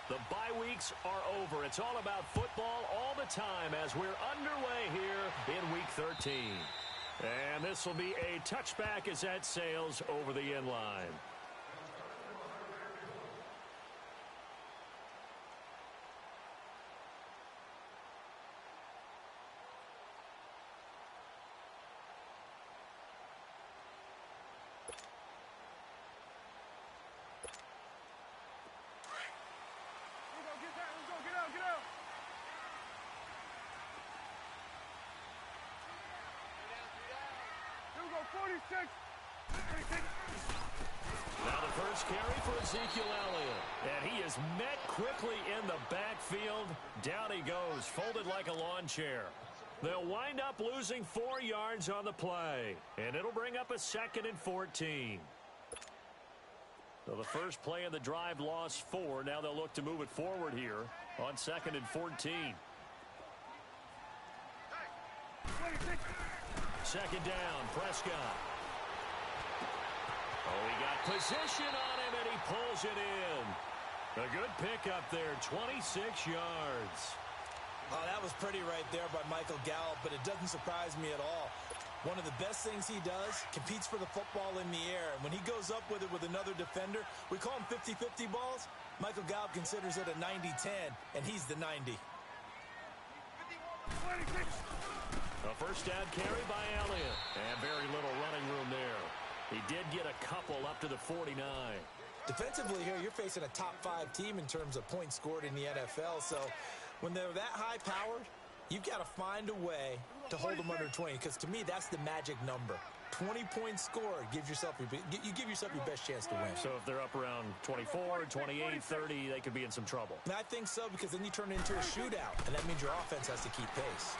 The bye weeks are over. It's all about football all the time as we're underway here in Week 13. And this will be a touchback as that sails over the end line. Get out. Here we go, 46. Now the first carry for Ezekiel Elliott. And he is met quickly in the backfield. Down he goes, folded like a lawn chair. They'll wind up losing 4 yards on the play. And it'll bring up a 2nd and 14. So the first play of the drive lost 4. Now they'll look to move it forward here on 2nd and 14. Second down, Prescott. Oh, he got position on him, and he pulls it in. A good pickup there, 26 yards. Oh, that was pretty right there by Michael Gallup, but it doesn't surprise me at all. One of the best things he does, competes for the football in the air. And when he goes up with it with another defender, we call them 50-50 balls. Michael Gallup considers it a 90-10, and he's the 90. A first down carry by Elliott. And very little running room there. He did get a couple up to the 49. Defensively here, you're facing a top-5 team in terms of points scored in the NFL. So when they're that high-powered, you've got to find a way to hold them under 20, because to me, that's the magic number. 20 points scored, you give yourself your best chance to win. So if they're up around 24, 28, 30, they could be in some trouble. And I think so, because then you turn it into a shootout, and that means your offense has to keep pace.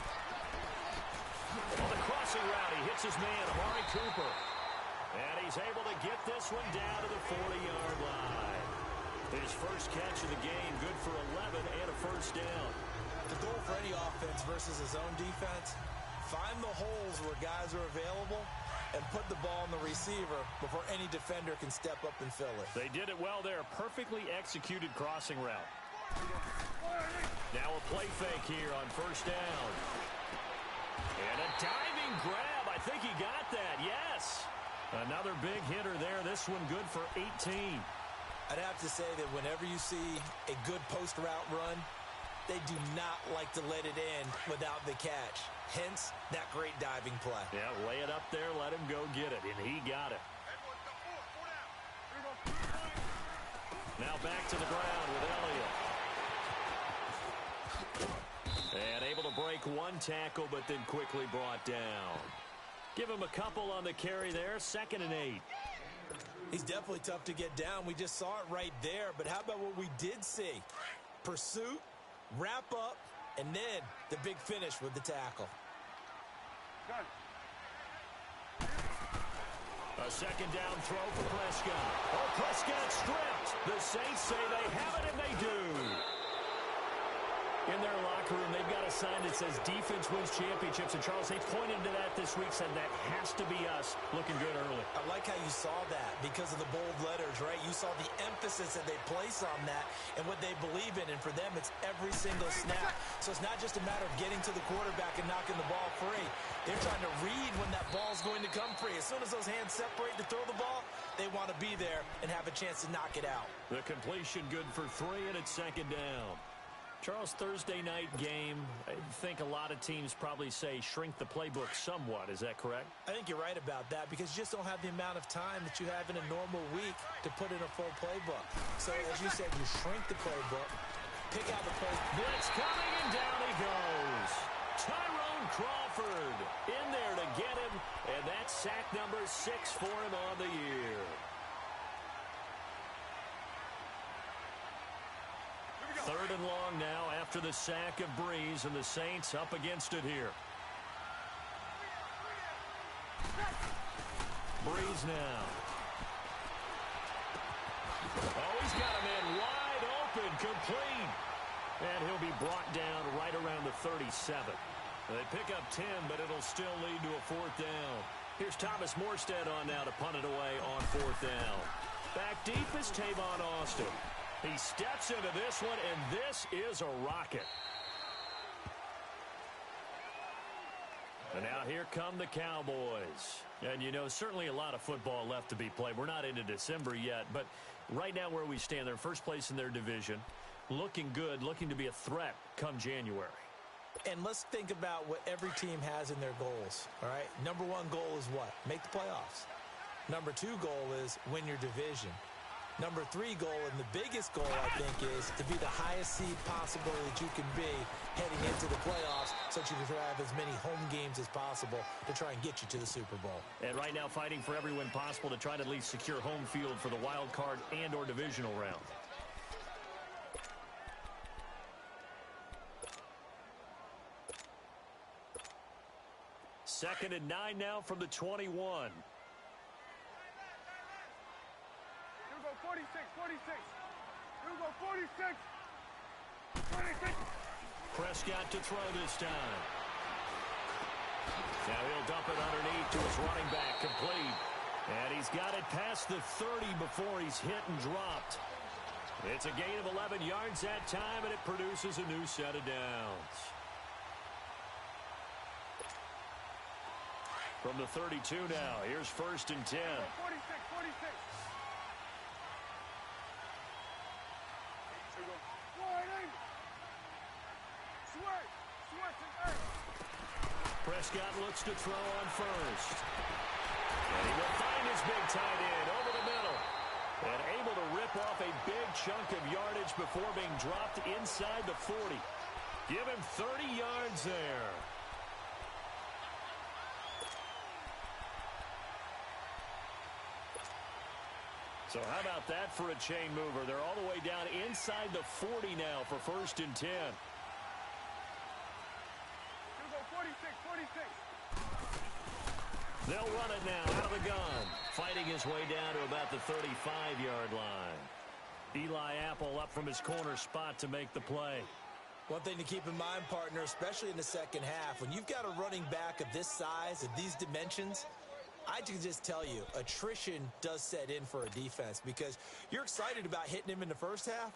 On the crossing route, he hits his man, Amari Cooper. And he's able to get this one down to the 40-yard line. His first catch of the game, good for 11 and a first down. The goal for any offense versus his own defense, find the holes where guys are available and put the ball on the receiver before any defender can step up and fill it. They did it well there. Perfectly executed crossing route. Now a play fake here on first down. And a diving grab. I think he got that. Yes. Another big hitter there. This one good for 18. I'd have to say that whenever you see a good post route run, they do not like to let it in without the catch. Hence, that great diving play. Yeah, lay it up there, let him go get it, and he got it. Now back to the ground with Elliott. And able to break one tackle, but then quickly brought down. Give him a couple on the carry there, 2nd and 8. He's definitely tough to get down. We just saw it right there, but how about what we did see? Pursuit, wrap up, and then the big finish with the tackle. A second down throw for Prescott. Oh, Prescott stripped. The Saints say they have it, and they do. In their locker room, they've got a sign that says defense wins championships. And Charles, they pointed to that this week, said that has to be us. Looking good early. I like how you saw that because of the bold letters, right? You saw the emphasis that they place on that and what they believe in. And for them, it's every single snap. So it's not just a matter of getting to the quarterback and knocking the ball free. They're trying to read when that ball's going to come free. As soon as those hands separate to throw the ball, they want to be there and have a chance to knock it out. The completion good for 3, and it's 2nd down. Charles, Thursday night game, I think a lot of teams probably say shrink the playbook somewhat. Is that correct? I think you're right about that because you just don't have the amount of time that you have in a normal week to put in a full playbook. So, as you said, you shrink the playbook, pick out the plays. Blitz coming, and down he goes. Tyrone Crawford in there to get him, and that's sack number 6 for him on the year. Third and long now after the sack of Breeze, and the Saints up against it here. Breeze now. Oh, he's got him in wide open, complete. And he'll be brought down right around the 37. They pick up 10, but it'll still lead to a 4th down. Here's Thomas Morstead on now to punt it away on 4th down. Back deep is Tavon Austin. He steps into this one, and this is a rocket. And now here come the Cowboys. And, you know, certainly a lot of football left to be played. We're not into December yet, but right now where we stand, they're first place in their division, looking good, looking to be a threat come January. And let's think about what every team has in their goals, all right? Number one goal is what? Make the playoffs. Number two goal is win your division. Number three goal, and the biggest goal, I think, is to be the highest seed possible that you can be heading into the playoffs so that you can have as many home games as possible to try and get you to the Super Bowl. And right now fighting for every win possible to try to at least secure home field for the wild card and or divisional round. Second and 9 now from the 21. 46, 46. Here we go, 46. 46. Prescott to throw this time. Now he'll dump it underneath to his running back, complete. And he's got it past the 30 before he's hit and dropped. It's a gain of 11 yards that time, and it produces a new set of downs. From the 32 now, here's first and 10. 46, 46. Prescott looks to throw on first. And he will find his big tight end over the middle. And able to rip off a big chunk of yardage before being dropped inside the 40. Give him 30 yards there. So how about that for a chain mover? They're all the way down inside the 40 now for first and 10. 46, 46. They'll run it now out of the gun. Fighting his way down to about the 35-yard line. Eli Apple up from his corner spot to make the play. One thing to keep in mind, partner, especially in the second half, when you've got a running back of this size, of these dimensions, I can just tell you, attrition does set in for a defense because you're excited about hitting him in the first half.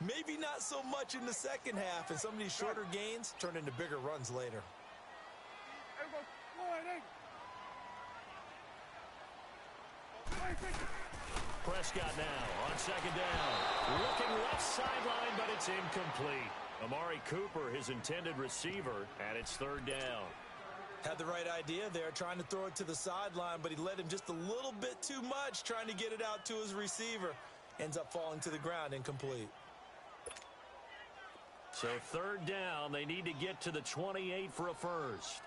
Maybe not so much in the second half, and some of these shorter gains turn into bigger runs later. Prescott now on second down. Looking left sideline, but it's incomplete. Amari Cooper, his intended receiver, and it's third down. Had the right idea there, trying to throw it to the sideline, but he led him just a little bit too much, trying to get it out to his receiver. Ends up falling to the ground, incomplete. So third down, they need to get to the 28 for a first.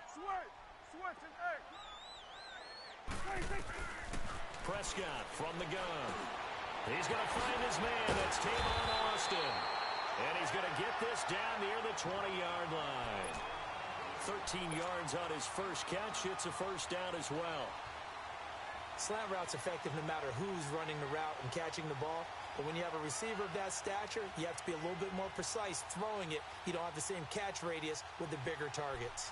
Prescott from the gun. He's going to find his man. That's Tavon Austin. And he's going to get this down near the 20-yard line. 13 yards on his first catch. It's a first down as well. Slant route's effective no matter who's running the route and catching the ball. But when you have a receiver of that stature, you have to be a little bit more precise throwing it. You don't have the same catch radius with the bigger targets.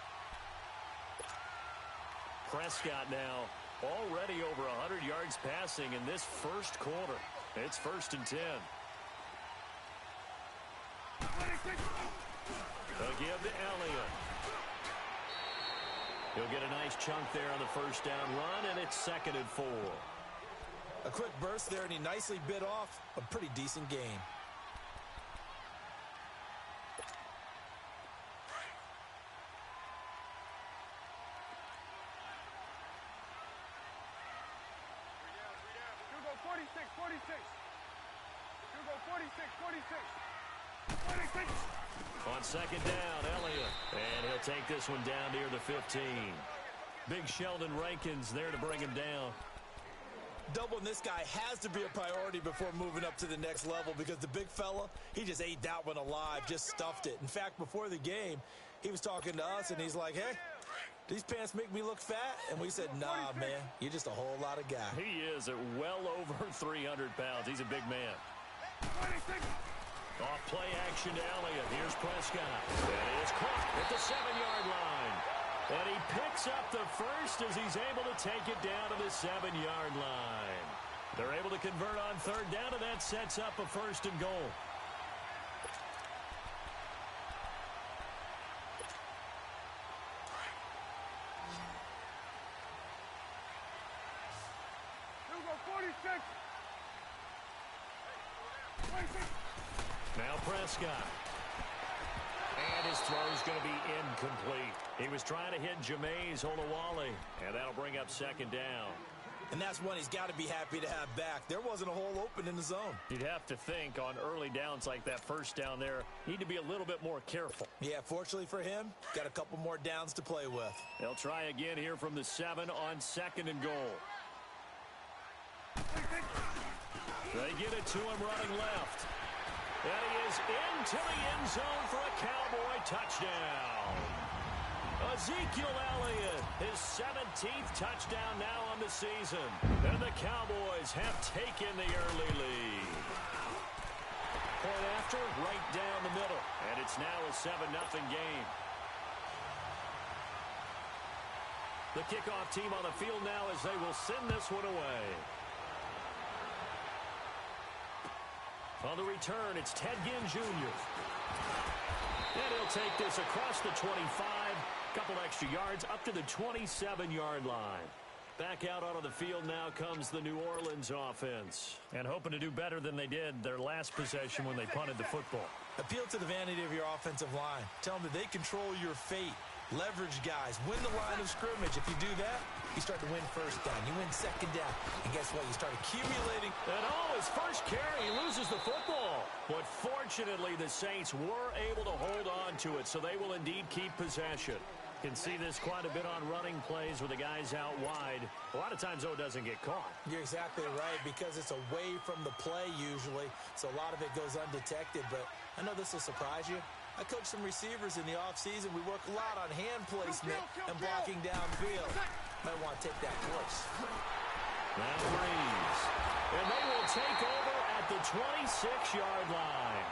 Prescott now already over 100 yards passing in this first quarter. It's first and 10. They'll give to Elliott. He'll get a nice chunk there on the first down run, and it's second and 4. A quick burst there, and he nicely bit off a pretty decent gain. On second down, Elliott. And he'll take this one down near the 15. Big Sheldon Rankins there to bring him down. Doubling this guy has to be a priority before moving up to the next level because the big fella, he just ate that one alive, just stuffed it. In fact, before the game, he was talking to us, and he's like, hey, these pants make me look fat? And we said, nah, man, you're just a whole lot of guy. He is at well over 300 pounds. He's a big man. Off play action to Elliott. Here's Prescott. That is caught at the 7-yard line. And he picks up the first as he's able to take it down to the 7-yard line. They're able to convert on third down, and that sets up a first and goal. Now Prescott. And his throw's going to be incomplete. He was trying to hit Jameis Olawale, and that'll bring up second down. And that's one he's got to be happy to have back. There wasn't a hole open in the zone. You'd have to think on early downs like that first down there, need to be a little bit more careful. Yeah, fortunately for him, got a couple more downs to play with. They'll try again here from the 7 on second and goal. They get it to him running left. And he is into the end zone for a Cowboy touchdown. Ezekiel Elliott, his 17th touchdown now on the season. And the Cowboys have taken the early lead. Point after, right down the middle. And it's now a 7-0 game. The kickoff team on the field now as they will send this one away. On the return, it's Ted Ginn Jr. And he'll take this across the 25. Couple extra yards up to the 27-yard line. Back out onto the field now comes the New Orleans offense. And hoping to do better than they did their last possession when they punted the football. Appeal to the vanity of your offensive line. Tell them that they control your fate. Leverage guys. Win the line of scrimmage. If you do that, you start to win first down. You win second down. And guess what? You start accumulating. And his first carry, he loses the football. But fortunately, the Saints were able to hold on to it, so they will indeed keep possession. Can see this quite a bit on running plays with the guys out wide. A lot of times, though, it doesn't get caught. You're exactly right, because it's away from the play usually, so a lot of it goes undetected. But I know this will surprise you. I coached some receivers in the offseason. We work a lot on hand placement and blocking downfield. Might want to take that course. Now Breeze. And they will take over at the 26-yard line.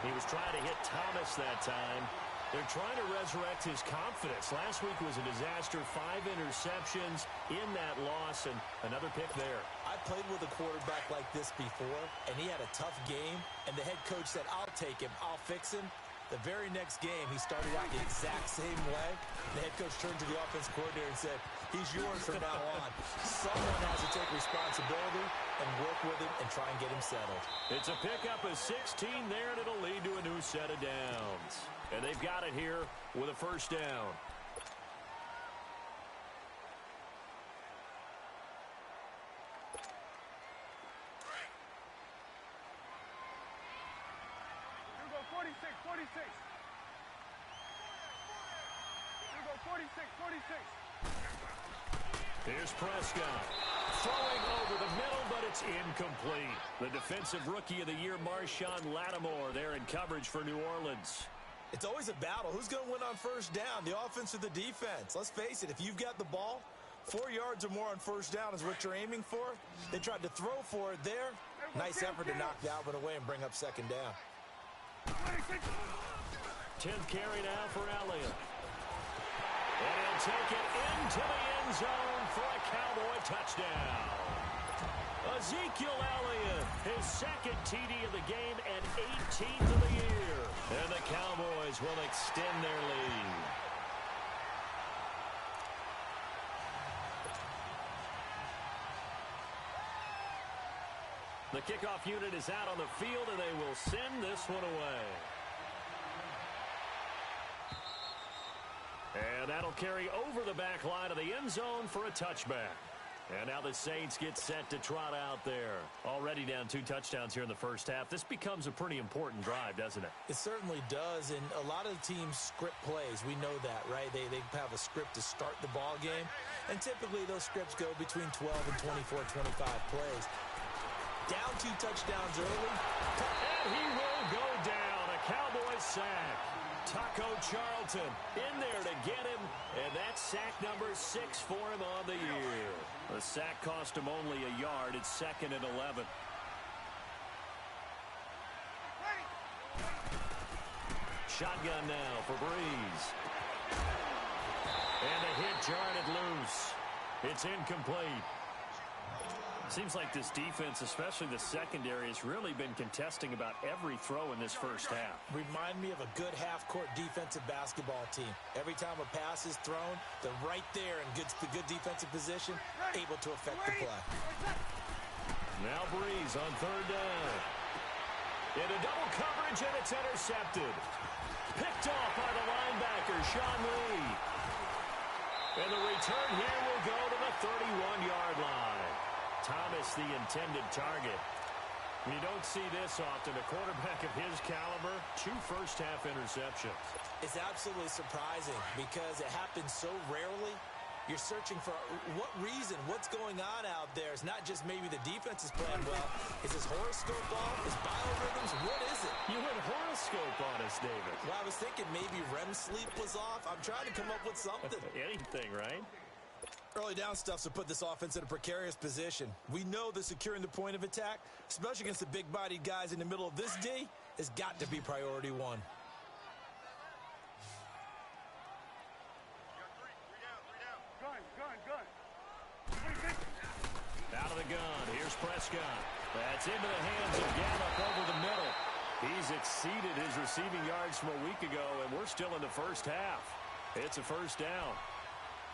He was trying to hit Thomas that time. They're trying to resurrect his confidence. Last week was a disaster. 5 interceptions in that loss, and another pick there. I played with a quarterback like this before, and he had a tough game, and the head coach said, I'll take him, I'll fix him. The very next game, he started out the exact same way. The head coach turned to the offense coordinator and said, he's yours from now on. Someone has to take responsibility and work with him and try and get him settled. It's a pickup of 16 there, and it'll lead to a new set of downs. And they've got it here with a first down. You go 46, 46. You go 46, 46. Here's Prescott. Throwing over the middle, but it's incomplete. The defensive rookie of the year, Marshawn Lattimore, there in coverage for New Orleans. It's always a battle. Who's going to win on first down, the offense or the defense? Let's face it, if you've got the ball, 4 yards or more on first down is what you're aiming for. They tried to throw for it there. Nice effort to knock that one away and bring up second down. 10th carry now for Elliott. And he'll take it into the end zone for a Cowboy touchdown. Ezekiel Elliott, his second TD of the game and 18th of the year. And the Cowboys will extend their lead. The kickoff unit is out on the field, and they will send this one away. And that'll carry over the back line of the end zone for a touchback. And now the Saints get set to trot out there. Already down 2 touchdowns here in the first half. This becomes a pretty important drive, doesn't it? It certainly does, and a lot of the teams script plays. We know that, right? They have a script to start the ball game, and typically those scripts go between 12 and 24, 25 plays. Down 2 touchdowns early. And he will go down. A Cowboy sack. Taco Charlton in there to get him, and that's sack number 6 for him on the year. The sack cost him only a yard. It's 2nd and 11. Shotgun now for Breeze. And the hit jarred it loose. It's incomplete. Seems like this defense, especially the secondary, has really been contesting about every throw in this first half. Remind me of a good half-court defensive basketball team. Every time a pass is thrown, they're right there in good defensive position, able to affect the play. Now Breeze on third down. Into double coverage, and it's intercepted. Picked off by the linebacker, Sean Lee. And the return here will go to the 31-yard line. Thomas, the intended target. You don't see this often. A quarterback of his caliber, 2 first-half interceptions. It's absolutely surprising because it happens so rarely. You're searching for what reason, what's going on out there. It's not just maybe the defense is playing well. Is his horoscope off? Is biorhythms? What is it? You went horoscope on us, David. Well, I was thinking maybe REM sleep was off. I'm trying to come up with something. Anything, right? Early down stuff to put this offense in a precarious position. We know that securing the point of attack, especially against the big-bodied guys in the middle of this D, has got to be priority one. Out of the gun. Here's Prescott. That's into the hands of Gallup over the middle. He's exceeded his receiving yards from a week ago, and we're still in the first half. It's a first down.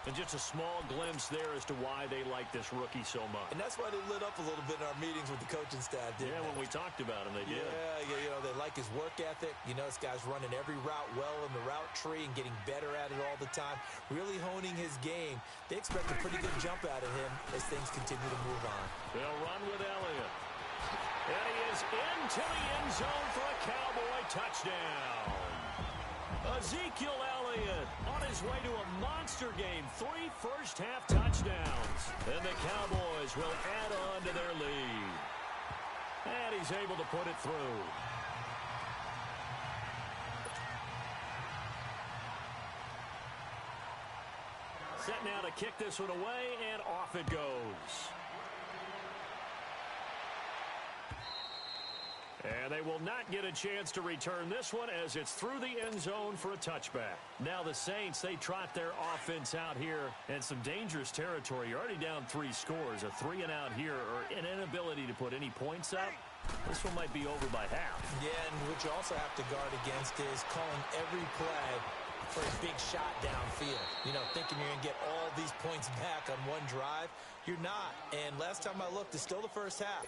And just a small glimpse there as to why they like this rookie so much. And that's why they lit up a little bit in our meetings with the coaching staff, didn't they? When we talked about him, they did. Yeah, you know, they like his work ethic. You know, this guy's running every route well in the route tree and getting better at it all the time, really honing his game. They expect a pretty good jump out of him as things continue to move on. They'll run with Elliott. And he is into the end zone for a Cowboy touchdown. Ezekiel Elliott on his way to a monster game. 3 first-half touchdowns. And the Cowboys will add on to their lead. And he's able to put it through. Set now to kick this one away, and off it goes. And they will not get a chance to return this one as it's through the end zone for a touchback. Now the Saints, they trot their offense out here in some dangerous territory. You're already down 3 scores. A 3-and-out here or an inability to put any points up. This one might be over by half. Yeah, and what you also have to guard against is calling every play for a big shot downfield. You know, thinking you're going to get all these points back on one drive. You're not. And last time I looked, it's still the first half.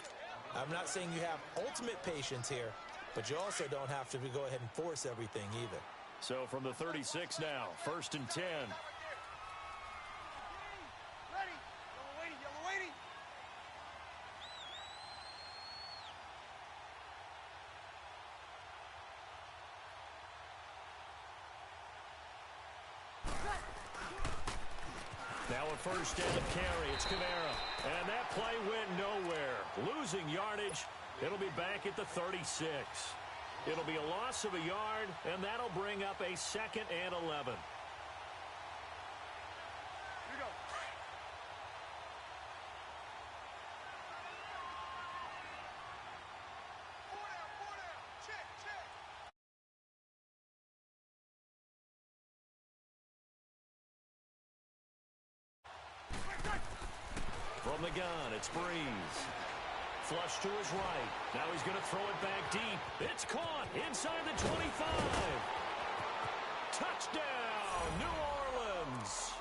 I'm not saying you have ultimate patience here, but you also don't have to go ahead and force everything either. So from the 36 now, 1st and 10. Ready. Yellow waiting. Now a first down carry. It's Kamara. And that play went nowhere. Losing yardage. It'll be back at the 36. It'll be a loss of a yard, and that'll bring up a 2nd and 11. Here we go. Four down. Check. From the gun, it's Breeze. Flush to his right. Now he's going to throw it back deep. It's caught inside the 25. Touchdown, New Orleans.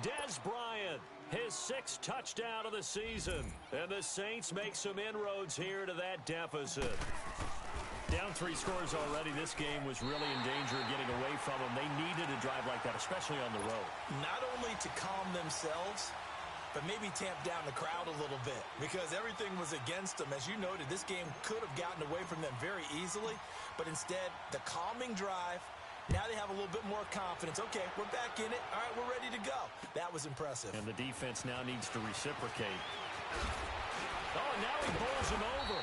Dez Bryant, his 6th touchdown of the season. And the Saints make some inroads here to that deficit. Down 3 scores already. This game was really in danger of getting away from them. They needed a drive like that, especially on the road. Not only to calm themselves, but maybe tamp down the crowd a little bit because everything was against them. As you noted, this game could have gotten away from them very easily, but instead, the calming drive, now they have a little bit more confidence. Okay, we're back in it. All right, we're ready to go. That was impressive. And the defense now needs to reciprocate. Oh, and now he bowls him over.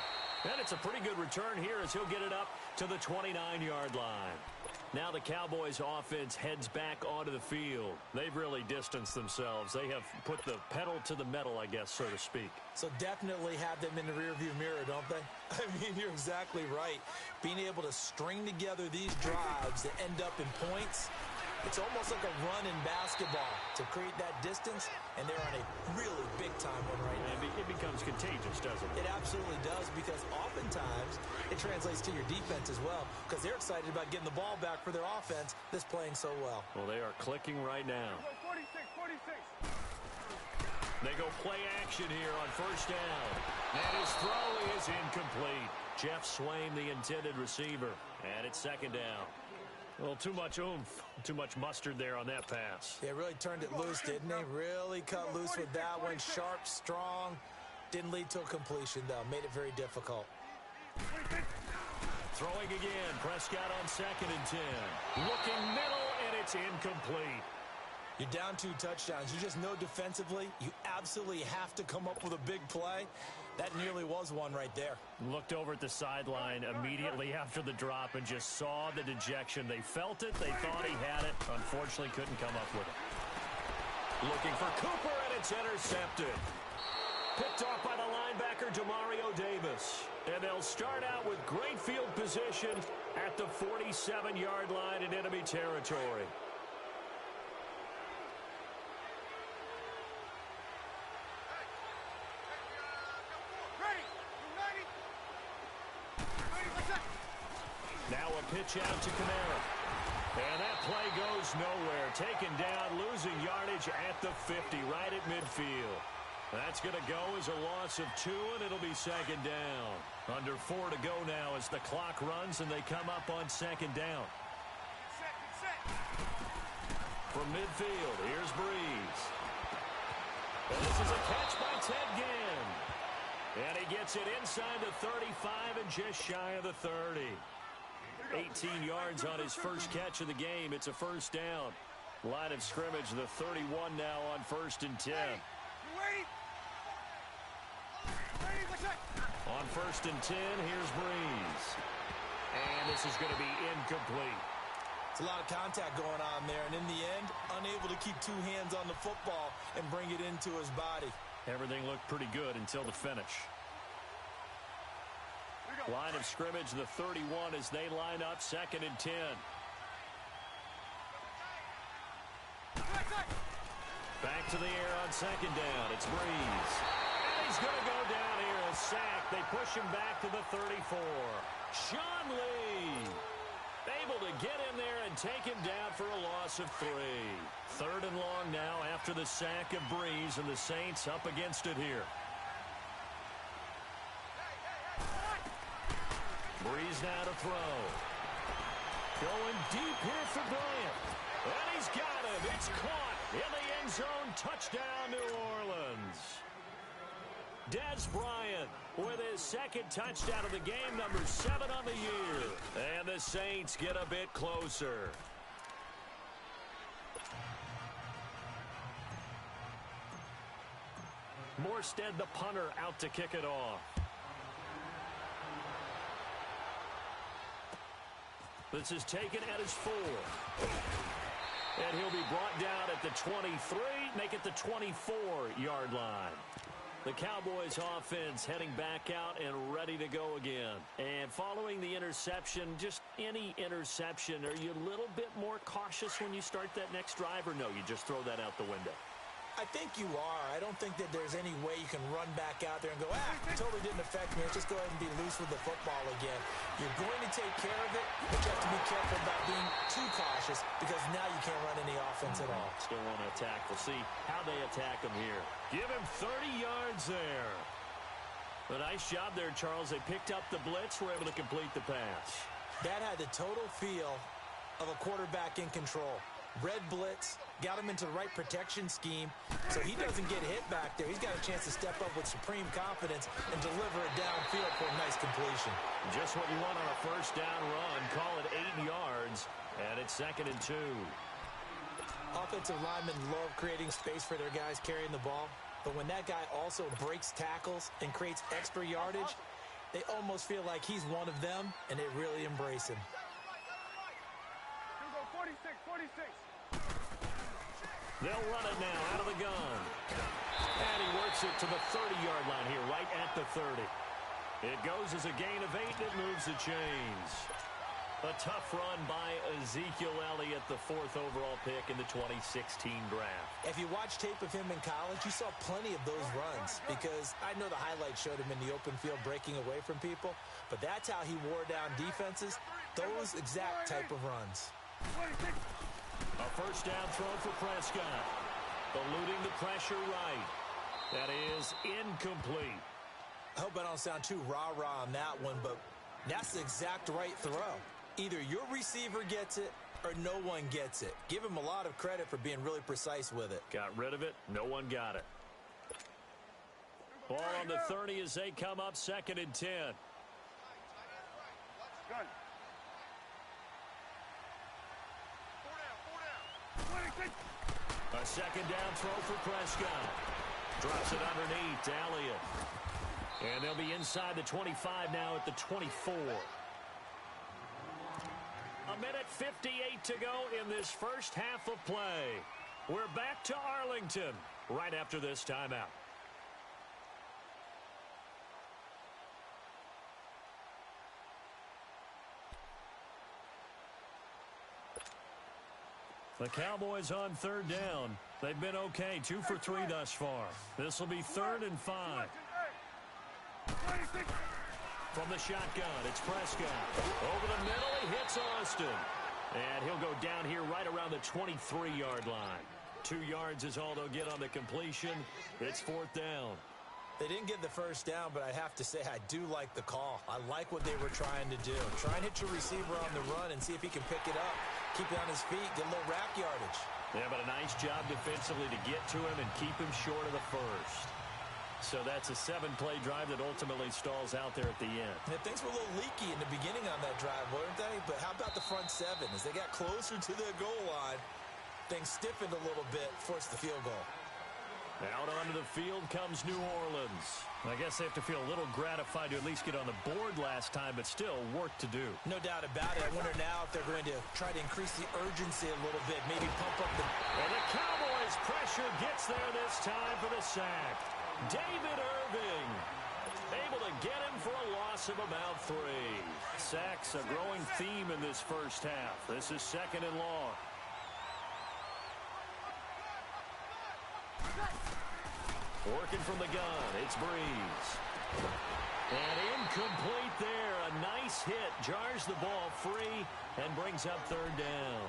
And it's a pretty good return here as he'll get it up to the 29-yard line. Now the Cowboys offense heads back onto the field. They've really distanced themselves. They have put the pedal to the metal, I guess, so to speak. So definitely have them in the rearview mirror, don't they? I mean, you're exactly right. Being able to string together these drives that end up in points, It's almost like a run in basketball to create that distance, and they're on a really big-time one right now. It becomes contagious, doesn't it? It absolutely does, because oftentimes it translates to your defense as well, because they're excited about getting the ball back for their offense that's playing so well. Well, they are clicking right now. 46. They go play action here on first down. And his throw is incomplete. Jeff Swain, the intended receiver. And it's second down. Well, too much oomph, too much mustard there on that pass. They really turned it loose, didn't they? Really cut loose with that one. Sharp, strong. Didn't lead to a completion, though. Made it very difficult. Throwing again. Prescott on second and 10. Looking middle, and it's incomplete. You're down 2 touchdowns. You just know defensively you absolutely have to come up with a big play. That nearly was one right there. Looked over at the sideline immediately after the drop and just saw the dejection. They felt it. They thought he had it. Unfortunately, couldn't come up with it. Looking for Cooper, and it's intercepted. Picked off by the linebacker, Demario Davis. And they'll start out with great field position at the 47-yard line in enemy territory. Now a pitch out to Kamara. And that play goes nowhere. Taken down, losing yardage at the 50, right at midfield. That's going to go as a loss of 2, and it'll be second down. Under 4 to go now as the clock runs, and they come up on second down. From midfield, here's Breeze. And this is a catch by Ted Ginn. And he gets it inside the 35 and just shy of the 30. 18 yards on his first catch of the game. It's a first down. Line of scrimmage, the 31 now on first and 10. On first and 10, here's Breeze. And this is going to be incomplete. It's a lot of contact going on there, and in the end, unable to keep 2 hands on the football and bring it into his body. Everything looked pretty good until the finish. Line of scrimmage, the 31 as they line up, second and 10. Back to the air on second down. It's Breeze. And he's going to go down here, a sack. They push him back to the 34. Sean Lee able to get in there and take him down for a loss of 3. Third and long now after the sack of Breeze, and the Saints up against it here. Breeze now to throw. Going deep here for Bryant. And he's got him. It's caught in the end zone. Touchdown, New Orleans. Dez Bryant with his second touchdown of the game, number 7 on the year. And the Saints get a bit closer. Morstead, the punter, out to kick it off. This is taken at his 4. And he'll be brought down at the 23, make it the 24-yard line. The Cowboys offense heading back out and ready to go again. And following the interception, just any interception, are you a little bit more cautious when you start that next drive, or no, you just throw that out the window? I think you are. I don't think that there's any way you can run back out there and go, totally didn't affect me. Let's just go ahead and be loose with the football again. You're going to take care of it, but you have to be careful about being too cautious, because now you can't run any offense at all. Still want to attack. We'll see how they attack him here. Give him 30 yards there. A nice job there, Charles. They picked up the blitz, were able to complete the pass. That had the total feel of a quarterback in control. Red blitz, got him into the right protection scheme, so he doesn't get hit back there. He's got a chance to step up with supreme confidence and deliver it downfield for a nice completion. Just what you want on a first down run. Call it 8 yards, and it's second and 2. Offensive linemen love creating space for their guys carrying the ball, but when that guy also breaks tackles and creates extra yardage, they almost feel like he's one of them, and they really embrace him. 46. They'll run it now out of the gun. And he works it to the 30-yard line here, right at the 30. It goes as a gain of 8, and it moves the chains. A tough run by Ezekiel Elliott, the 4th overall pick in the 2016 draft. If you watch tape of him in college, you saw plenty of those runs because I know the highlights showed him in the open field breaking away from people, but that's how he wore down defenses, those exact type of runs. A first down throw for Prescott. Eluding the pressure right. That is incomplete. I hope I don't sound too rah-rah on that one, but that's the exact right throw. Either your receiver gets it or no one gets it. Give him a lot of credit for being really precise with it. Got rid of it. No one got it. Ball on the 30 as they come up 2nd and 10. A second down throw for Prescott. Drops it underneath to Elliott. And they'll be inside the 25 now at the 24. A minute 58 to go in this first half of play. We're back to Arlington right after this timeout. The Cowboys on 3rd down. They've been okay, 2 for 3 thus far. This will be 3rd and 5. From the shotgun, it's Prescott. Over the middle, he hits Austin. And he'll go down here right around the 23-yard line. 2 yards is all they'll get on the completion. It's 4th down. They didn't get the first down, but I have to say I do like the call. I like what they were trying to do. Try and hit your receiver on the run and see if he can pick it up. Keep it on his feet, get a little rack yardage. Yeah, but a nice job defensively to get to him and keep him short of the first. So that's a 7-play drive that ultimately stalls out there at the end. Yeah, things were a little leaky in the beginning on that drive, weren't they? But how about the front 7? As they got closer to the goal line, things stiffened a little bit, forced the field goal. Out onto the field comes New Orleans. I guess they have to feel a little gratified to at least get on the board last time, but still work to do. No doubt about it. I wonder now if they're going to try to increase the urgency a little bit, maybe pump up the... And the Cowboys' pressure gets there this time for the sack. David Irving able to get him for a loss of about 3. Sacks a growing theme in this first half. This is 2nd and long. Working from the gun, it's Breeze. And incomplete there. A nice hit. Jars the ball free and brings up 3rd down.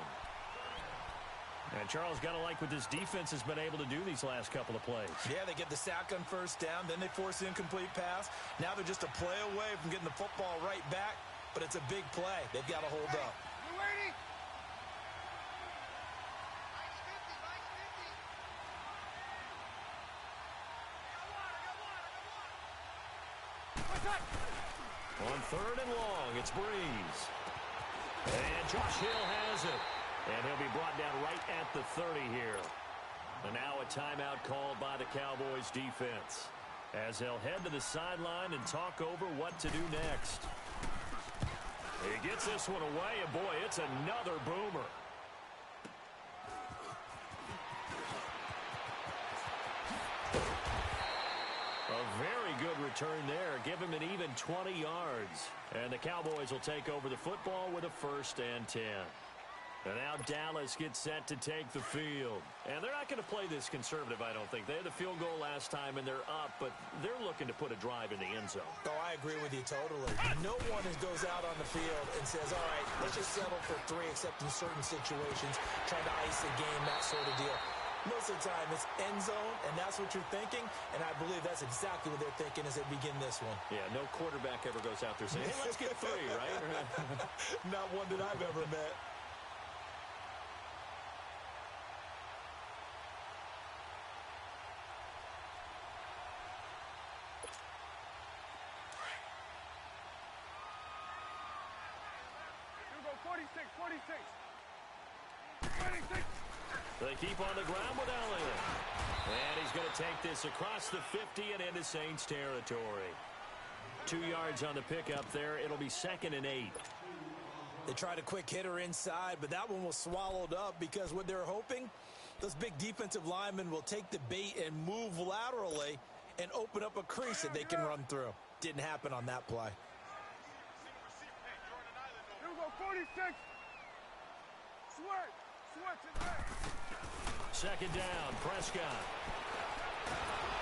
And Charles, got to like what this defense has been able to do these last couple of plays. Yeah, they get the sack on first down, then they force the incomplete pass. Now they're just a play away from getting the football right back, but it's a big play. They've got to hold up. On 3rd and long, it's Breeze. And Josh Hill has it. And he'll be brought down right at the 30 here. And now a timeout called by the Cowboys defense, as they'll head to the sideline and talk over what to do next. He gets this one away, and boy, it's another boomer. A very good return there. Give him an even 20 yards. And the Cowboys will take over the football with a 1st and 10. And now Dallas gets set to take the field. And they're not going to play this conservative, I don't think. They had the field goal last time, and they're up, but they're looking to put a drive in the end zone. Oh, I agree with you totally. No one goes out on the field and says, all right, let's just settle for 3, except in certain situations, trying to ice a game, that sort of deal. Most of the time, it's end zone, and that's what you're thinking, and I believe that's exactly what they're thinking as they begin this one. Yeah, no quarterback ever goes out there saying, hey, let's get 3, right? Not one that I've ever met. They keep on the ground with Elliott. And he's going to take this across the 50 and into Saints territory. 2 yards on the pickup there. It'll be 2nd and 8. They tried a quick hitter inside, but that one was swallowed up because what they're hoping, those big defensive linemen will take the bait and move laterally and open up a crease that they can run through. Didn't happen on that play. 46. Switch it back. Second down, Prescott.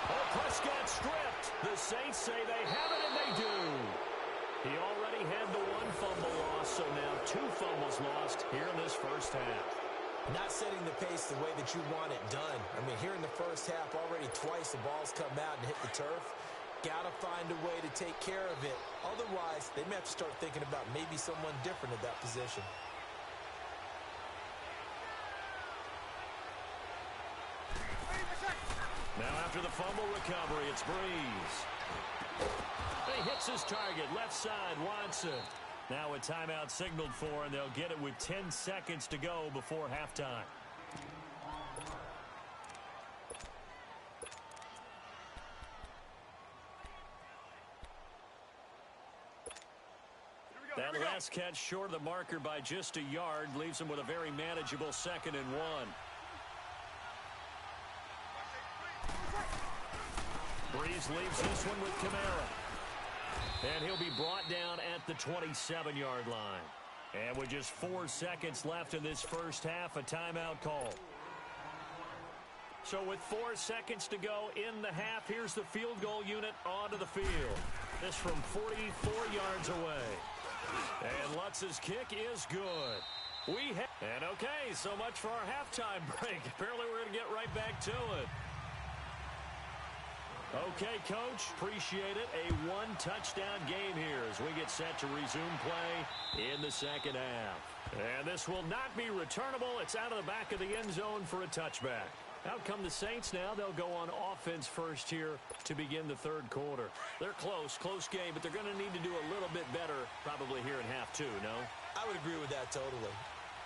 Oh, Prescott stripped. The Saints say they have it, and they do. He already had the one fumble loss, so now 2 fumbles lost here in this first half. Not setting the pace the way that you want it done. I mean, here in the first half, already twice the ball's come out and hit the turf. Got to find a way to take care of it. Otherwise, they may have to start thinking about maybe someone different at that position. Now after the fumble recovery, it's Breeze. He hits his target, left side, Watson. Now a timeout signaled for, and they'll get it with 10 seconds to go before halftime. That last catch short of the marker by just a yard leaves him with a very manageable 2nd and 1. Breeze leaves this one with Kamara. And he'll be brought down at the 27-yard line. And with just 4 seconds left in this first half, a timeout call. So with 4 seconds to go in the half, here's the field goal unit onto the field. This from 44 yards away. And Lutz's kick is good. And okay, so much for our halftime break. Apparently we're going to get right back to it. Okay, Coach, appreciate it. A 1-touchdown game here as we get set to resume play in the second half. And this will not be returnable. It's out of the back of the end zone for a touchback. Out come the Saints now. They'll go on offense first here to begin the third quarter. They're close game, but they're going to need to do a little bit better probably here in half 2, no? I would agree with that totally.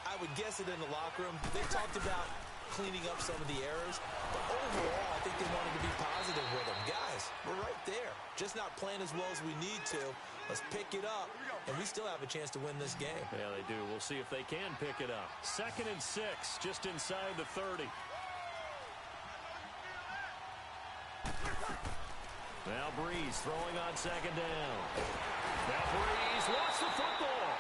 I would guess it in the locker room. They talked about cleaning up some of the errors, but overall, I think they wanted to be positive with them. Guys, we're right there. Just not playing as well as we need to. Let's pick it up, and we still have a chance to win this game. Yeah, they do. We'll see if they can pick it up. 2nd and 6, just inside the 30. Now Breeze throwing on 2nd down. Now Breeze lost the football.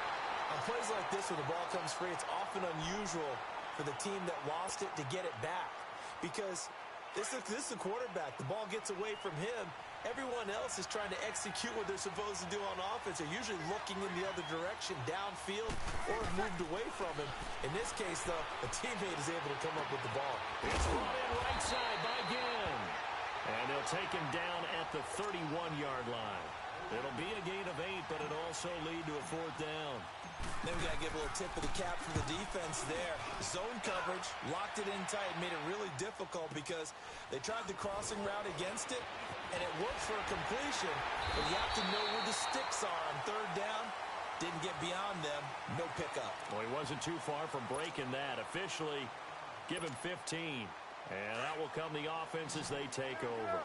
On plays like this where the ball comes free, it's often unusual for the team that lost it to get it back. Because this is the quarterback. The ball gets away from him. Everyone else is trying to execute what they're supposed to do on offense. They're usually looking in the other direction, downfield, or moved away from him. In this case, though, a teammate is able to come up with the ball. It's brought in right side by Ginn. And they'll take him down at the 31-yard line. It'll be a gain of 8, but it'll also lead to a 4th down. Then we got to give a little tip of the cap for the defense there. Zone coverage, locked it in tight, made it really difficult because they tried the crossing route against it, and it worked for a completion, but you have to know where the sticks are on 3rd down. Didn't get beyond them, no pickup. Well, he wasn't too far from breaking that. Officially, give him 15. And that will come the offense as they take over.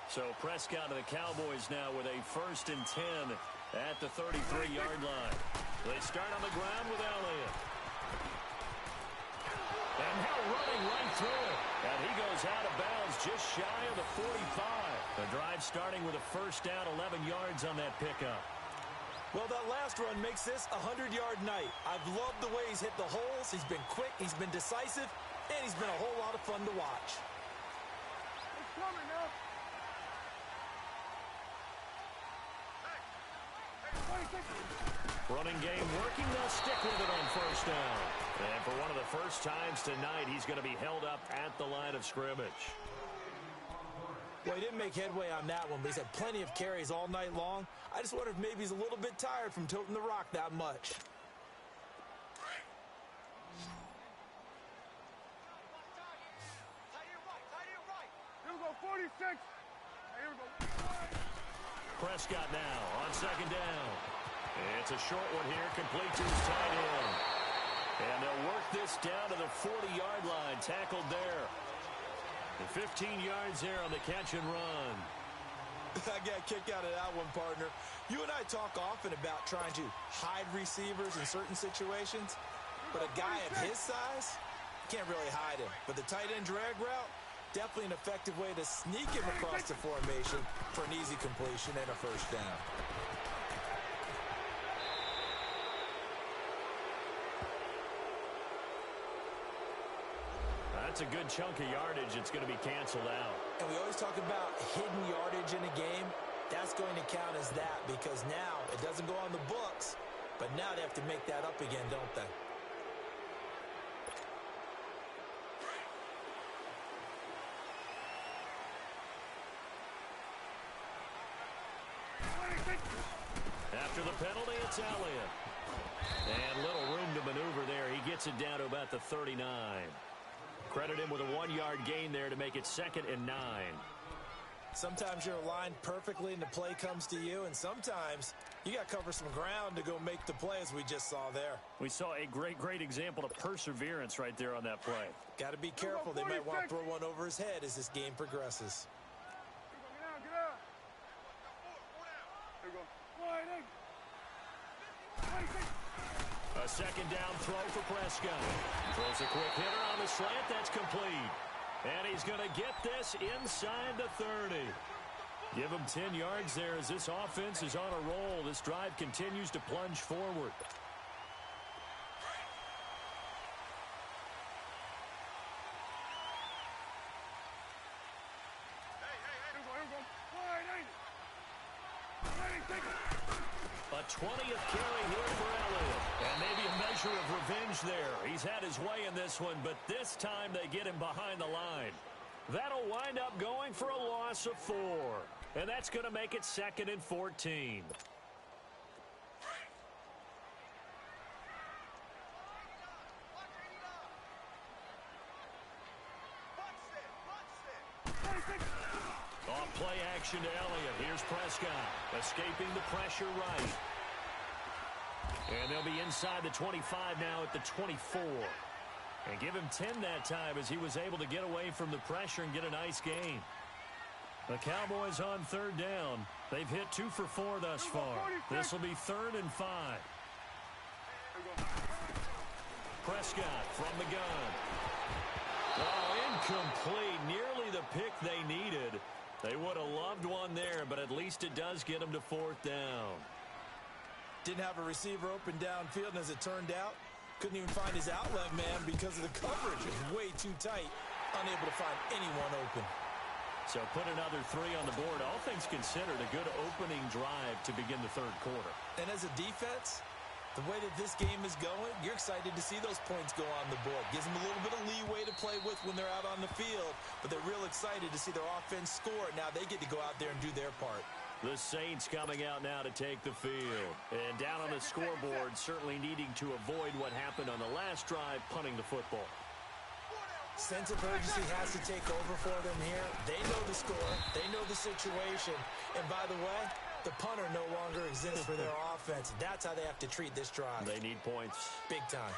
So Prescott and the Cowboys now with a 1st and 10 at the 33-yard line. They start on the ground with Elliott. And now running right through it. And he goes out of bounds just shy of the 45. The drive starting with a 1st down, 11 yards on that pickup. Well, that last run makes this a 100-yard night. I've loved the way he's hit the holes. He's been quick. He's been decisive. And he's been a whole lot of fun to watch. It's coming now. Running game working. They'll stick with it on 1st down. And for one of the first times tonight, he's going to be held up at the line of scrimmage. Well, he didn't make headway on that one, but he's had plenty of carries all night long. I just wonder if maybe he's a little bit tired from toting the rock that much. Here we go, 46. Here we go. Prescott now on 2nd down. It's a short one here, complete to his tight end. And they'll work this down to the 40-yard line, tackled there. And 15 yards there on the catch and run. I got a kick out of that one, partner. You and I talk often about trying to hide receivers in certain situations, but a guy of his size can't really hide him. But the tight end drag route, definitely an effective way to sneak him across the formation for an easy completion and a 1st down. That's a good chunk of yardage. It's going to be canceled out. And we always talk about hidden yardage in a game. That's going to count as that because now it doesn't go on the books, but now they have to make that up again, don't they? After the penalty, it's Elliott. And little room to maneuver there. He gets it down to about the 39. Credit him with a 1-yard gain there to make it 2nd and 9. Sometimes you're aligned perfectly and the play comes to you, and sometimes you got to cover some ground to go make the play, as we just saw there. We saw a great example of perseverance right there on that play. Got to be careful. They might want to throw one over his head as this game progresses. A 2nd down throw for Prescott. Throws a quick hitter on the slant. That's complete. And he's going to get this inside the 30. Give him 10 yards there as this offense is on a roll. This drive continues to plunge forward. A 20th carry here for Elliott. And maybe a measure of revenge there. He's had his way in this one, but this time they get him behind the line. That'll wind up going for a loss of 4. And that's going to make it 2nd and 14. Off play action to Elliott. Here's Prescott escaping the pressure right. And they'll be inside the 25 now at the 24. And give him 10 that time as he was able to get away from the pressure and get a nice gain. The Cowboys on 3rd down. They've hit 2 for 4 thus far. This will be 3rd and 5. Prescott from the gun. Oh, incomplete. Nearly the pick they needed. They would have loved one there, but at least it does get them to 4th down. Didn't have a receiver open downfield, and as it turned out, couldn't even find his outlet man because of the coverage. It was way too tight, unable to find anyone open. So put another 3 on the board. All things considered, a good opening drive to begin the 3rd quarter. And as a defense, the way that this game is going, you're excited to see those points go on the board. Gives them a little bit of leeway to play with when they're out on the field, but they're real excited to see their offense score. Now they get to go out there and do their part. The Saints coming out now to take the field. And down on the scoreboard, certainly needing to avoid what happened on the last drive, punting the football. Sense of urgency has to take over for them here. They know the score. They know the situation. And by the way, the punter no longer exists for their offense. That's how they have to treat this drive. They need points. Big time.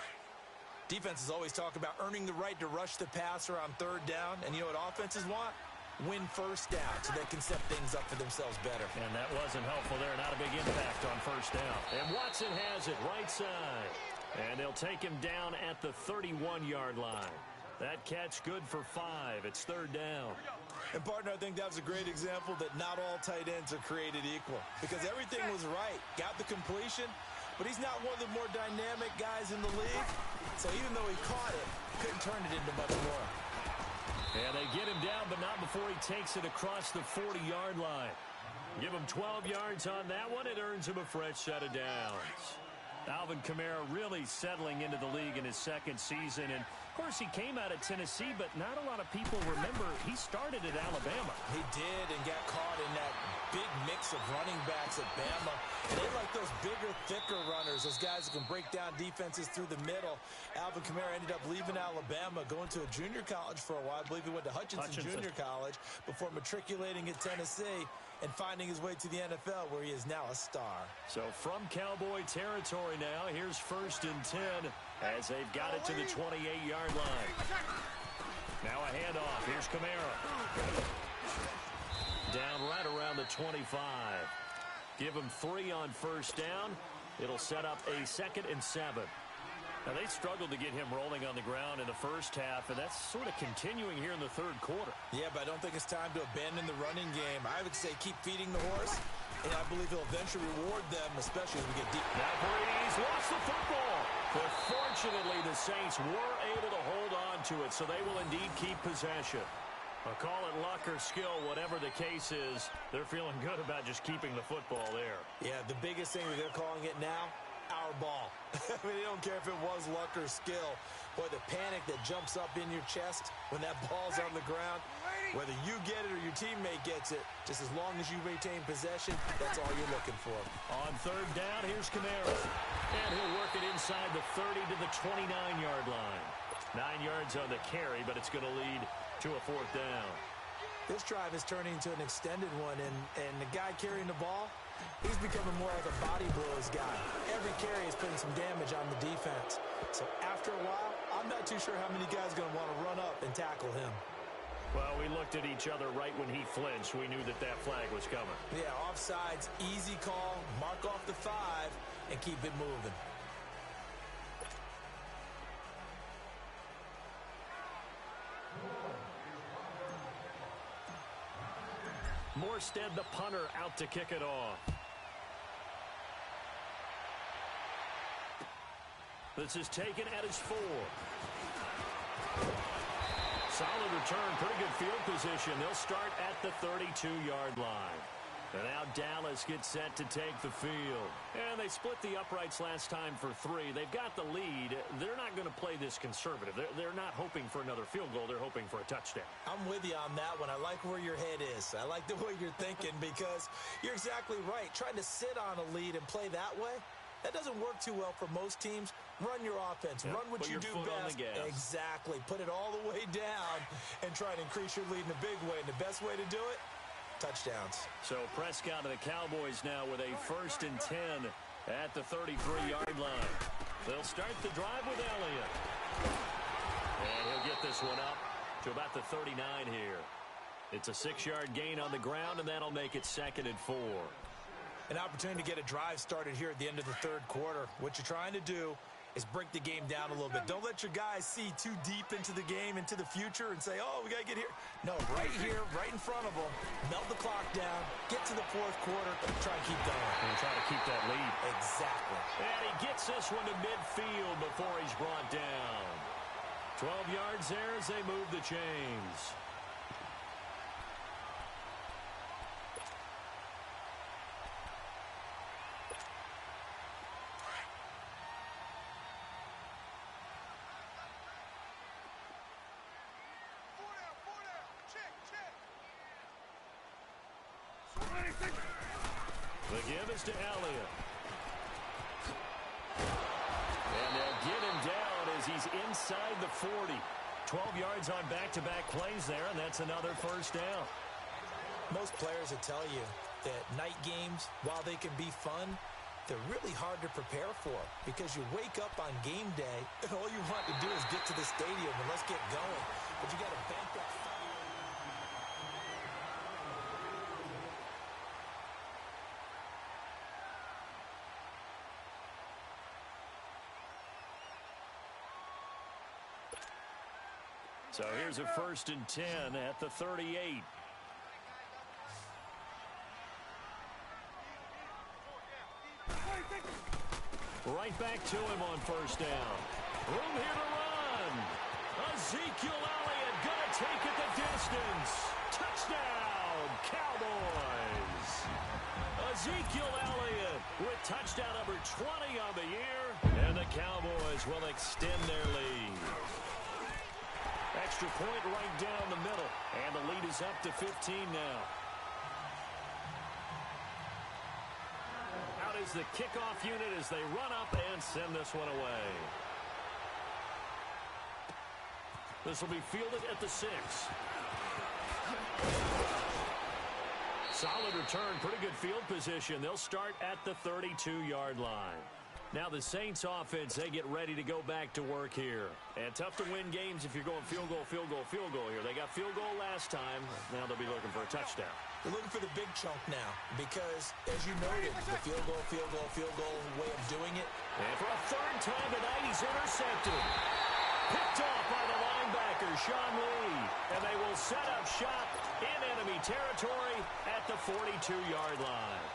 Defenses always talk about earning the right to rush the passer on 3rd down. And you know what offenses want? Win 1st down so they can set things up for themselves better. And that wasn't helpful there. Not a big impact on 1st down. And Watson has it right side. And they'll take him down at the 31-yard line. That catch good for 5. It's 3rd down. And, partner, I think that was a great example that not all tight ends are created equal. Because everything was right. Got the completion, but he's not one of the more dynamic guys in the league. So even though he caught it, couldn't turn it into much more. And they get him down, but not before he takes it across the 40-yard line. Give him 12 yards on that one. It earns him a fresh set of downs. Alvin Kamara really settling into the league in his 2nd season. And, of course, he came out of Tennessee, but not a lot of people remember he started at Alabama. He did and got caught in that big mix of running backs at Bama. And they like those bigger, thicker runners, those guys that can break down defenses through the middle. Alvin Kamara ended up leaving Alabama, going to a junior college for a while. I believe he went to Hutchinson Junior College before matriculating at Tennessee and finding his way to the NFL, where he is now a star. So from Cowboy territory now, here's 1st and 10 as they've got it to the 28-yard line. Now a handoff. Here's Kamara. Down right around the 25. Give him 3 on 1st down. It'll set up a 2nd and 7. Now, they struggled to get him rolling on the ground in the 1st half, and that's sort of continuing here in the 3rd quarter. Yeah, but I don't think it's time to abandon the running game. I would say keep feeding the horse, and I believe he'll eventually reward them, especially as we get deep. Now Brady's lost the football. But fortunately, the Saints were able to hold on to it, so they will indeed keep possession. Call it luck or skill, whatever the case is, they're feeling good about just keeping the football there. Yeah, the biggest thing that they're calling it now, our ball. I mean, they don't care if it was luck or skill. Boy, the panic that jumps up in your chest when that ball's on the ground, whether you get it or your teammate gets it, just as long as you retain possession, that's all you're looking for. On third down, here's Kamara. And he'll work it inside the 30 to the 29-yard line. 9 yards on the carry, but it's going to lead to a fourth down. This drive is turning into an extended one, and the guy carrying the ball, he's becoming more like a body blows guy. Every carry is putting some damage on the defense. So after a while, I'm not too sure how many guys are going to want to run up and tackle him. Well, we looked at each other right when he flinched. We knew that that flag was coming. Yeah, offsides, easy call, mark off the 5, and keep it moving. Morstead, the punter, out to kick it off. This is taken at his 4. Solid return, pretty good field position. They'll start at the 32-yard line. And now Dallas gets set to take the field. And they split the uprights last time for 3. They've got the lead. They're not going to play this conservative. They're not hoping for another field goal. They're hoping for a touchdown. I'm with you on that one. I like where your head is. I like the way you're thinking because you're exactly right. Trying to sit on a lead and play that way, that doesn't work too well for most teams. Run your offense. Run what you do best. Exactly. Put it all the way down and try and increase your lead in a big way. And the best way to do it, touchdowns. So Prescott and the Cowboys now with a 1st and 10 at the 33-yard line. They'll start the drive with Elliott. And he'll get this one up to about the 39 here. It's a 6-yard gain on the ground, and that'll make it 2nd and 4. An opportunity to get a drive started here at the end of the 3rd quarter. What you're trying to do is break the game down a little bit. Don't let your guys see too deep into the game, into the future, and say, oh, we got to get here. No, right here, right in front of them, melt the clock down, get to the 4th quarter, try and keep going. And try to keep that lead. Exactly. And he gets this one to midfield before he's brought down. 12 yards there as they move the chains. The give is to Elliott. And they'll get him down as he's inside the 40. 12 yards on back-to-back plays there, and that's another 1st down. Most players will tell you that night games, while they can be fun, they're really hard to prepare for because you wake up on game day and all you want to do is get to the stadium and let's get going. But you got to bank that fire. So here's a 1st and 10 at the 38. Right back to him on 1st down. Room here to run. Ezekiel Elliott gonna take it the distance. Touchdown, Cowboys. Ezekiel Elliott with touchdown number 20 on the year. And the Cowboys will extend their lead. Extra point right down the middle. And the lead is up to 15 now. Out is the kickoff unit as they run up and send this one away. This will be fielded at the 6. Solid return, pretty good field position. They'll start at the 32-yard line. Now the Saints offense, they get ready to go back to work here. And tough to win games if you're going field goal, field goal, field goal here. They got field goal last time. Now they'll be looking for a touchdown. They're looking for the big chunk now because, as you noted, the field goal, field goal, field goal way of doing it. And for a 3rd time tonight, he's intercepted. Picked off by the linebacker, Sean Lee. And they will set up shop in enemy territory at the 42-yard line.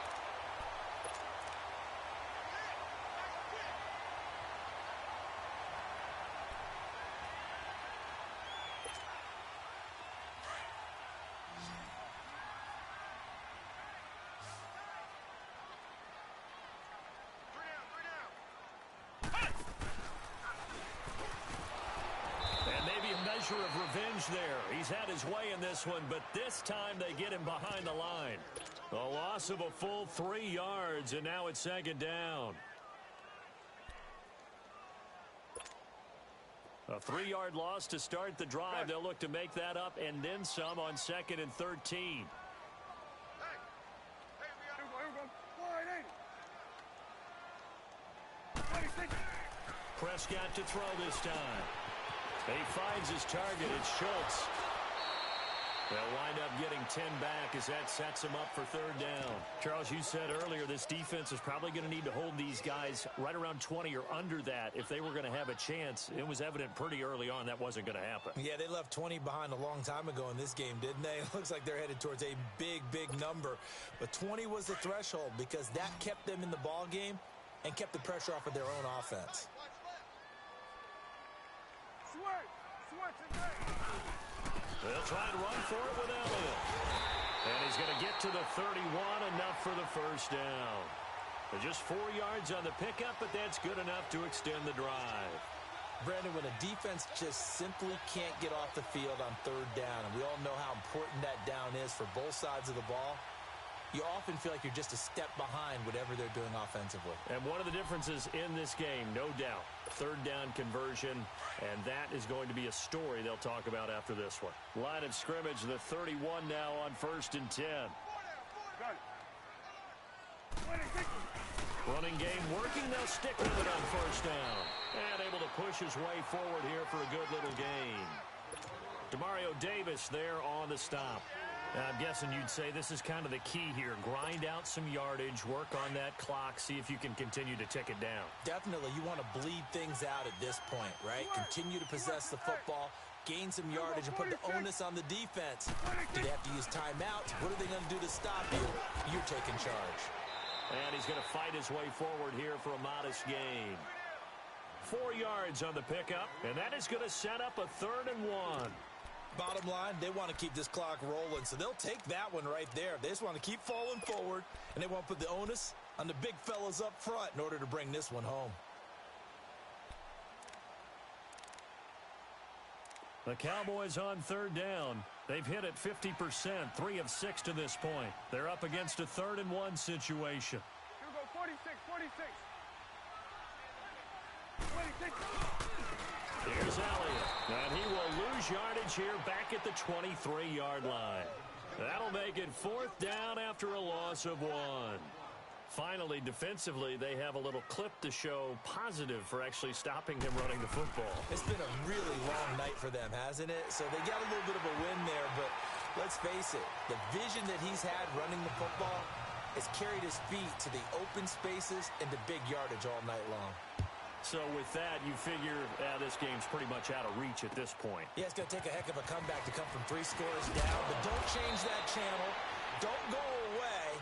He's had his way in this one, but this time they get him behind the line. A loss of a full 3 yards, and now it's 2nd down. A 3-yard loss to start the drive. They'll look to make that up and then some on 2nd and 13. Prescott to throw this time. He finds his target. It's Schultz. They'll wind up getting 10 back as that sets him up for 3rd down. Charles, you said earlier this defense is probably going to need to hold these guys right around 20 or under that if they were going to have a chance. It was evident pretty early on that wasn't going to happen. Yeah, they left 20 behind a long time ago in this game, didn't they? It looks like they're headed towards a big, big number. But 20 was the threshold because that kept them in the ball game and kept the pressure off of their own offense. They'll try and run for it with Elliott. And he's going to get to the 31, enough for the 1st down. Just 4 yards on the pickup, but that's good enough to extend the drive. Brandon, when a defense just simply can't get off the field on 3rd down, and we all know how important that down is for both sides of the ball, you often feel like you're just a step behind whatever they're doing offensively. And one of the differences in this game, no doubt, 3rd down conversion, and that is going to be a story they'll talk about after this one. Line of scrimmage, the 31 now on 1st and 10. Running game working, they'll stick with it on 1st down. And able to push his way forward here for a good little gain. Demario Davis there on the stop. I'm guessing you'd say this is kind of the key here. Grind out some yardage, work on that clock, see if you can continue to tick it down. Definitely. You want to bleed things out at this point, right? Continue to possess the football, gain some yardage, and put the onus on the defense. Do they have to use timeouts? What are they going to do to stop you? You're taking charge. And he's going to fight his way forward here for a modest gain. 4 yards on the pickup, and that is going to set up a 3rd and 1. Bottom line, they want to keep this clock rolling, so they'll take that one right there. They just want to keep falling forward, and they want to put the onus on the big fellas up front in order to bring this one home. The Cowboys on 3rd down. They've hit it 50%, 3 of 6 to this point. They're up against a 3rd and 1 situation. Here we go, 46, 46. 26. Here's Elliott, and he will lose yardage here back at the 23-yard line. That'll make it 4th down after a loss of 1. Finally, defensively, they have a little clip to show positive for actually stopping him running the football. It's been a really long night for them, hasn't it? So they got a little bit of a win there, but let's face it, the vision that he's had running the football has carried his feet to the open spaces and to big yardage all night long. So with that, you figure this game's pretty much out of reach at this point. Yeah, it's going to take a heck of a comeback to come from 3 scores down, but don't change that channel. Don't go away.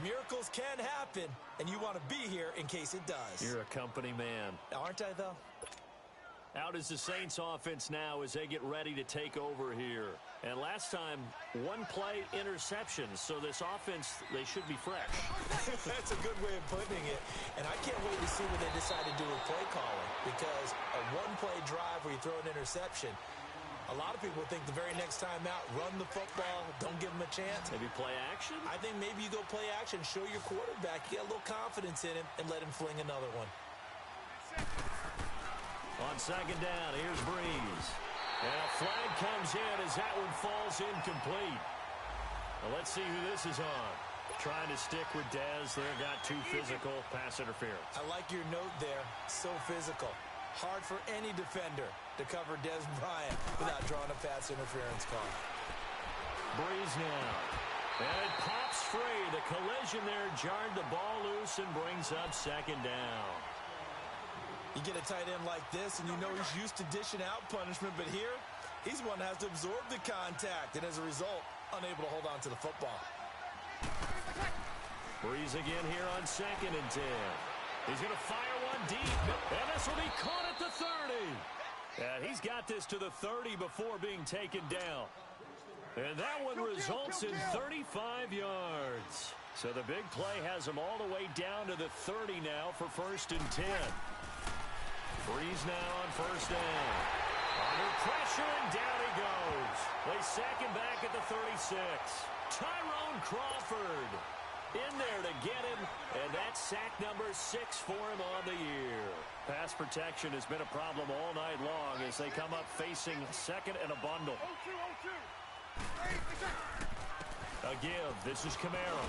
Miracles can happen, and you want to be here in case it does. You're a company man. Aren't I, though? Out is the Saints offense now as they get ready to take over here. And last time, 1-play interceptions. So this offense, they should be fresh. That's a good way of putting it. And I can't wait to see what they decide to do with play calling. Because a 1-play drive where you throw an interception, a lot of people think the very next time out, run the football, don't give them a chance. Maybe play action? I think maybe you go play action, show your quarterback, you get a little confidence in him, and let him fling another one. On 2nd down, here's Breeze. And a flag comes in as that one falls incomplete. Well, let's see who this is on. Trying to stick with Dez there, got too physical, pass interference. I like your note there, so physical. Hard for any defender to cover Dez Bryant without drawing a pass interference call. Breeze now. And it pops free. The collision there jarred the ball loose and brings up 2nd down. You get a tight end like this, and you know he's used to dishing out punishment, but here, he's one that has to absorb the contact, and as a result, unable to hold on to the football. Breeze again here on 2nd and 10. He's going to fire one deep, and this will be caught at the 30. And he's got this to the 30 before being taken down. And that one results in 35 yards. So the big play has him all the way down to the 30 now for 1st and 10. Breeze now on 1st down. Under pressure, and down he goes. They sack him back at the 36. Tyrone Crawford in there to get him, and that's sack number 6 for him on the year. Pass protection has been a problem all night long as they come up facing second and a bundle. A give. This is Camaro.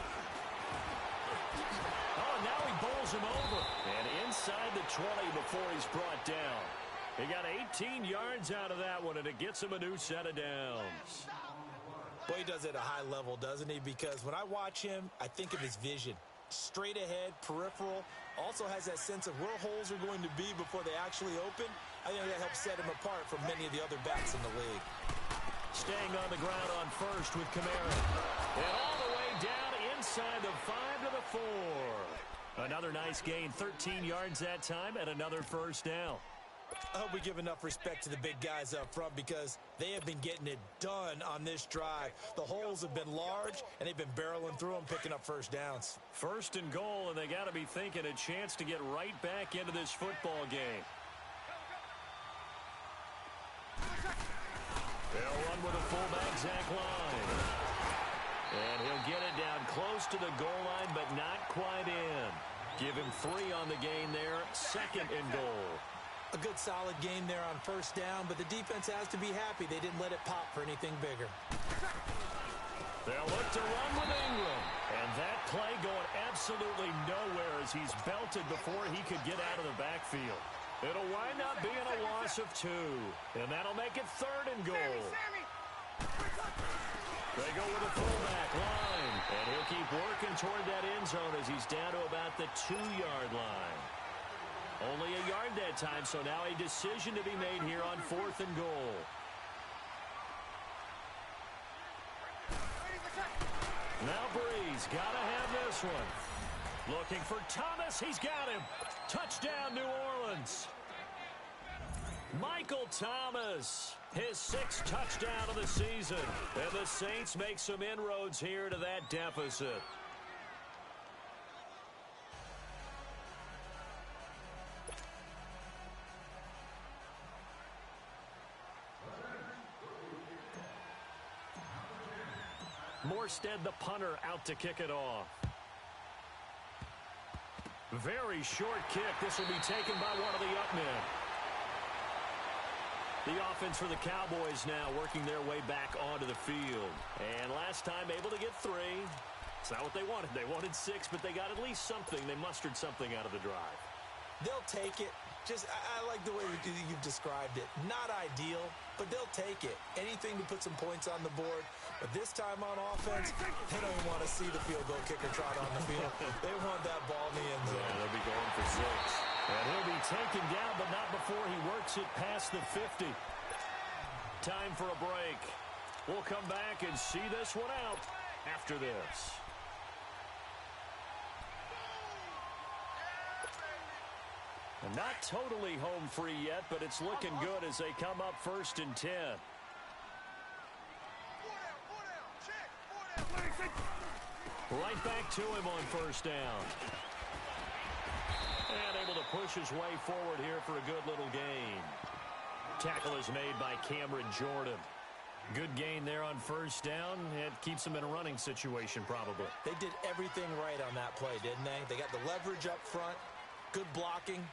Oh, and now he bowls him over. And inside the 20 before he's brought down. He got 18 yards out of that one, and it gets him a new set of downs. Well, he does it at a high level, doesn't he? Because when I watch him, I think of his vision. Straight ahead, peripheral. Also has that sense of where holes are going to be before they actually open. I think that helps set him apart from many of the other backs in the league. Staying on the ground on first with Camaro. And all the way down inside the 5 to the 4. Another nice gain, 13 yards that time, and another first down. I hope we give enough respect to the big guys up front because they have been getting it done on this drive. The holes have been large, and they've been barreling through them, picking up first downs. First and goal, and they got to be thinking a chance to get right back into this football game. They'll run with a fullback, Zach Line. And he'll get it down close to the goal line, but not quite in. Give him 3 on the gain there, second and goal. A good solid game there on first down, but the defense has to be happy they didn't let it pop for anything bigger. They'll look to run with Ingram. And that play going absolutely nowhere as he's belted before he could get out of the backfield. It'll wind up being a loss of 2. And that'll make it third and goal. They go with a fullback line. And he'll keep working toward that end zone as he's down to about the 2-yard line. Only a yard that time, so now a decision to be made here on 4th and goal. Now Breeze, gotta have this one. Looking for Thomas, he's got him. Touchdown, New Orleans. Michael Thomas, his 6th touchdown of the season. And the Saints make some inroads here to that deficit. Morstead, the punter, out to kick it off. Very short kick. This will be taken by one of the up men. The offense for the Cowboys now working their way back onto the field. And last time able to get 3. It's not what they wanted. They wanted 6, but they got at least something. They mustered something out of the drive. They'll take it. I like the way you've described it. Not ideal, but they'll take it. Anything to put some points on the board. But this time on offense, they don't even want to see the field goal kicker trot on the field. They want that ball in the end zone. Yeah, they'll be going for 6. And he'll be taken down, but not before he works it past the 50. Time for a break. We'll come back and see this one out after this. And not totally home free yet, but it's looking good as they come up 1st and 10. Right back to him on 1st down. And able to push his way forward here for a good little gain. Tackle is made by Cameron Jordan. Good gain there on 1st down. It keeps them in a running situation probably. They did everything right on that play, didn't they? They got the leverage up front, good blocking,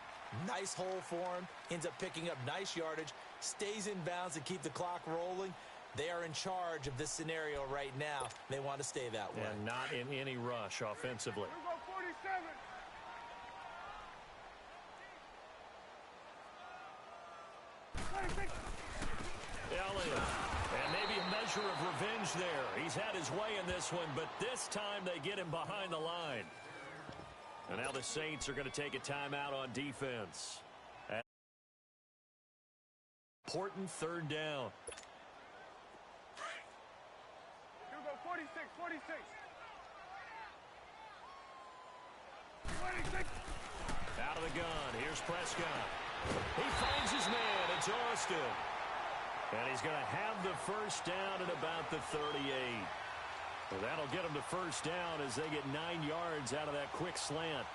nice hole for him, ends up picking up nice yardage, stays in bounds to keep the clock rolling. They are in charge of this scenario right now. They want to stay that way. And not in any rush offensively. Elliott. And maybe a measure of revenge there. He's had his way in this one, but this time they get him behind the line. And now the Saints are going to take a timeout on defense. Important 3rd down. Here we go, 46, 46. 26. Out of the gun. Here's Prescott. He finds his man. It's Austin. And he's going to have the 1st down at about the 38. Well, that'll get him to 1st down as they get 9 yards out of that quick slant.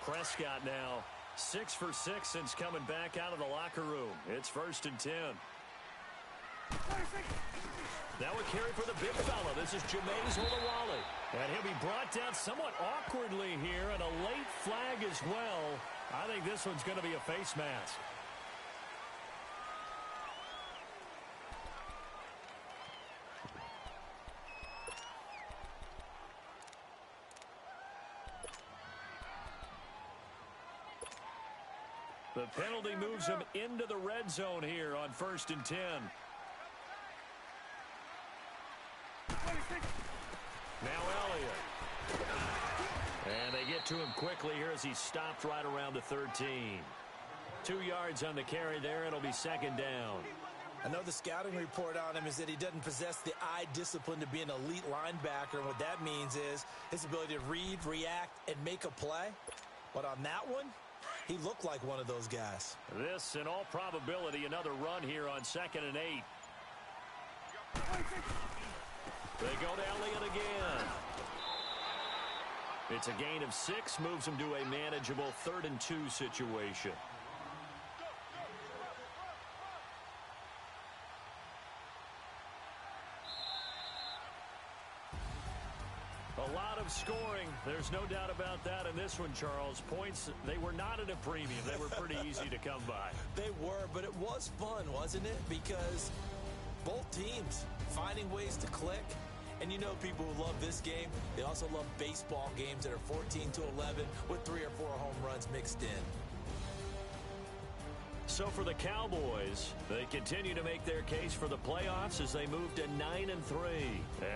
Prescott now 6 for 6 since coming back out of the locker room. It's 1st and 10. Now a carry for the big fella. This is Jameis Olawale. And he'll be brought down somewhat awkwardly here, and a late flag as well. I think this one's going to be a face mask. The penalty moves him into the red zone here on 1st and 10. Now Elliott. And they get to him quickly here as he's stopped right around the 13. 2 yards on the carry there. It'll be 2nd down. I know the scouting report on him is that he doesn't possess the eye discipline to be an elite linebacker. And what that means is his ability to read, react, and make a play. But on that one, he looked like one of those guys. This, in all probability, another run here on 2nd and 8. They go to Elliott again. It's a gain of 6, moves him to a manageable 3rd and 2 situation. A lot of scoring. There's no doubt about that in this one, Charles. Points, they were not at a premium. They were pretty easy to come by. They were, but it was fun, wasn't it? Because both teams finding ways to click. And you know people who love this game, they also love baseball games that are 14-11 with 3 or 4 home runs mixed in. So for the Cowboys, they continue to make their case for the playoffs as they move to 9-3.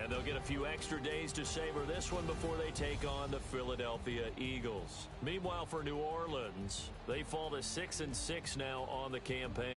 And they'll get a few extra days to savor this one before they take on the Philadelphia Eagles. Meanwhile, for New Orleans, they fall to 6-6 now on the campaign.